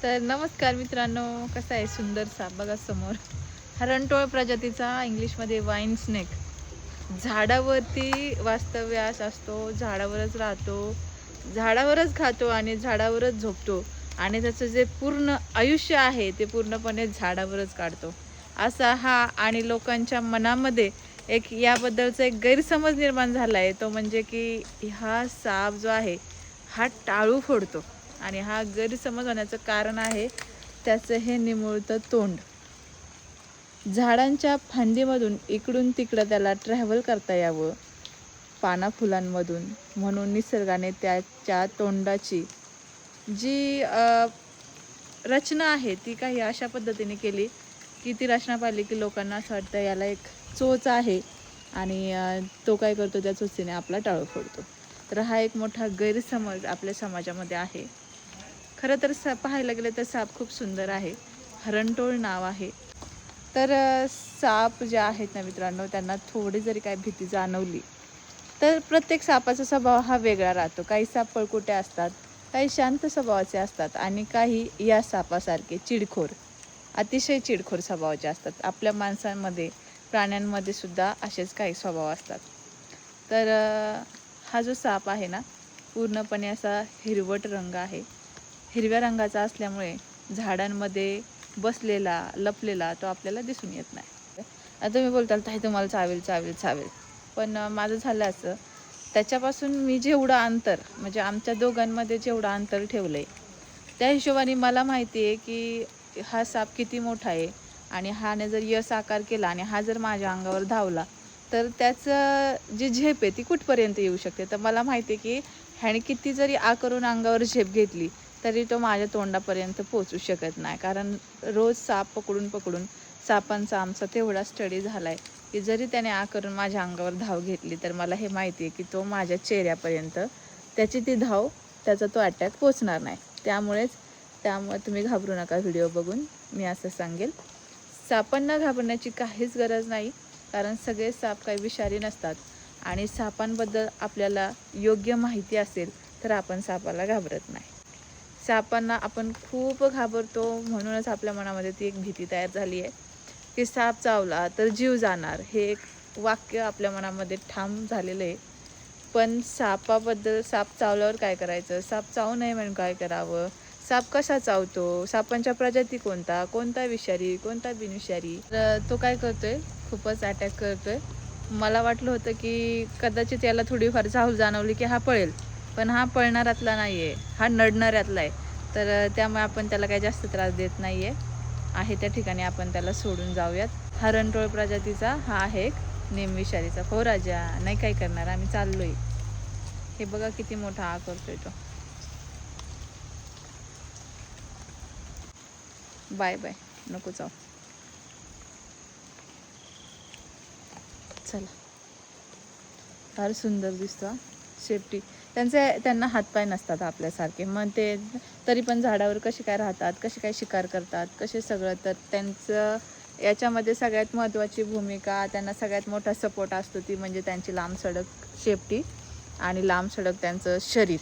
तर नमस्कार मित्रांनो, कसा आहे सुंदर साप बघा समोर. हरणटोळ प्रजातीचा, इंग्लिशमध्ये वाईन स्नेक. झाडावरती वास्तव्यास असतो, झाडावरच राहतो, झाडावरच खातो आणि झाडावरच झोपतो आणि त्याचं जे पूर्ण आयुष्य आहे ते पूर्णपणे झाडावरच काढतो असा हा. आणि लोकांच्या मनामध्ये एक याबद्दलचा एक गैरसमज निर्माण झाला आहे, तो म्हणजे की हा साप जो आहे हा टाळू फोडतो. आणि हा गैरसमज होण्याचं कारण आहे त्याचं हे निमुळतं तोंड. झाडांच्या फांदीमधून इकडून तिकडं त्याला ट्रॅव्हल करता यावं पाना फुलांमधून, म्हणून निसर्गाने त्याच्या तोंडाची जी रचना आहे ती काही अशा पद्धतीने केली की ती रचना पाहिली की लोकांना असं वाटतं याला एक चोच आहे आणि तो काय करतो, त्या चोचीने आपला टाळू फोडतो. तर हा एक मोठा गैरसमज आपल्या समाजामध्ये आहे. खरं तर पाहायला गेलं तर साप खूप सुंदर आहे. हरणटोळ नाव आहे. तर साप जे आहेत ना मित्रांनो, त्यांना थोडी जरी काय भीती जाणवली तर प्रत्येक सापाचा स्वभाव हा वेगळा राहतो. काही साप पळकुटे असतात, काही शांत स्वभावाचे असतात आणि काही या सापासारखे चिडखोर, अतिशय चिडखोर स्वभावाचे असतात. आपल्या माणसांमध्ये, प्राण्यांमध्ये सुद्धा असेच काही स्वभाव असतात. तर हा जो साप आहे ना, पूर्णपणे असा हिरवट रंग आहे. हिरव्या रंगाचा असल्यामुळे झाडांमध्ये बसलेला, लपलेला तो आपल्याला दिसून येत नाही. आता तुम्ही बोलताल ताई तुम्हाला चावेल चावेल चावेल, पण माझं झालं असं, त्याच्यापासून मी जेवढं अंतर, म्हणजे आमच्या दोघांमध्ये जेवढं अंतर ठेवलं आहे त्या हिशोबाने मला माहिती आहे की हा साप किती मोठा आहे. आणि हाने जर यस आकार केला आणि हा जर माझ्या अंगावर धावला तर त्याचं जी झेप आहे ती कुठपर्यंत येऊ शकते. तर मला माहिती आहे की ह्याने किती जरी करून अंगावर झेप घेतली तरी तो माझ्या तोंडापर्यंत पोचू शकत नाही. कारण रोज साप पकडून पकडून सापांचा आमचा तेवढा स्टडी झाला आहे की जरी त्याने करून माझ्या अंगावर धाव घेतली तर मला हे माहिती आहे की तो माझ्या चेहऱ्यापर्यंत त्याची ती धाव, त्याचा तो अटॅक पोचणार नाही. त्यामुळे तुम्ही घाबरू नका व्हिडिओ बघून, मी असं सांगेल. सापांना घाबरण्याची काहीच गरज नाही, कारण सगळे साप काही विषारी नसतात. आणि सापांबद्दल आपल्याला योग्य माहिती असेल तर आपण सापाला घाबरत नाही. सापांना आपण खूप घाबरतो, म्हणूनच आपल्या मनामध्ये ती एक भीती तयार झाली आहे की साप चावला तर जीव जाणार, हे एक वाक्य आपल्या मनामध्ये ठाम झालेलं आहे. पण सापाबद्दल, साप चावल्यावर काय करायचं, साप चावू नये म्हणून काय करावं, साप कसा चावतो, सापांच्या प्रजाती कोणता, कोणता विषारी, कोणता बिनविषारी. तर तो काय करतोय, खूपच अटॅक करतोय. मला वाटलं होतं की कदाचित याला थोडीफार चाहूल जाणवली की हा पळेल, पण हा पळणाऱ्यातला नाही आहे, हा नडणाऱ्यातला आहे. तर त्यामुळे आपण त्याला काही जास्त त्रास देत नाही आहे त्या ठिकाणी आपण त्याला सोडून जाऊयात. हरणटोळ प्रजातीचा हा आहे एक नेमविषारीचा. हो राजा, नाही काय करणार, आम्ही चाललोय. हे बघा किती मोठा करतोय तो. बाय बाय, नको जाऊ, चला. फार सुंदर दिसतं. शेपटी त्यांना हातपाय नसतात आपल्यासारखे, मग ते तरी पण झाडावर कसे काय राहतात, कसे काय शिकार करतात, कसे सगळं. तर त्यांचं याच्यामध्ये सगळ्यात महत्त्वाची भूमिका, त्यांना सगळ्यात मोठा सपोर्ट असतो ती म्हणजे त्यांची लांब सडक शेपटी आणि लांब सडक त्यांचं शरीर.